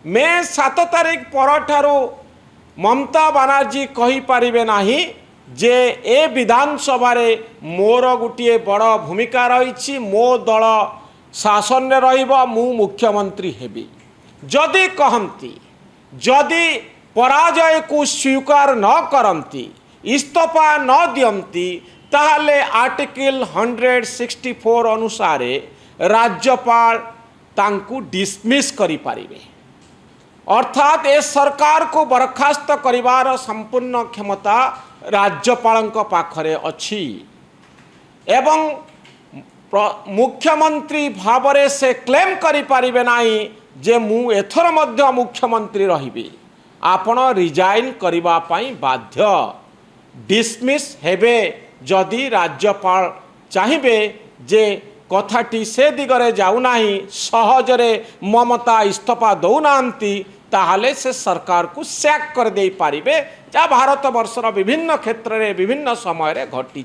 मे 7 तारिख परठारू ममता बनर्जी कही पारिबे नाही जे ए विधानसभा मोर गोटे बड़ भूमिका रही मो दल शासन रे रहिबो मु मुख्यमंत्री हेबी जदि कहती जदि पराजय को स्वीकार न करती इस्तीफा न दियंती ताहले आर्टिकल 164 अनुसार राज्यपाल तांकु डिसमिस करि पारिबे अर्थात ए सरकार को बरखास्त करिवार संपूर्ण क्षमता राज्यपाल पाखरे अछि एवं मुख्यमंत्री भावरे से क्लेम करि पारिबे नाही जे मु एथर मध्य मुख्यमंत्री रहिबे आपण रिजाइन करिबा पई बाध्य डिसमिस हेबे जदि राज्यपाल चाहिए जे कथाटी से दिगरे जाऊनाही सहजरे ममता इस्तीफा दौनांती ताहले से सरकार को सैक कर दे पारिबे जा भारत वर्षर विभिन्न क्षेत्र में विभिन्न समय घटी।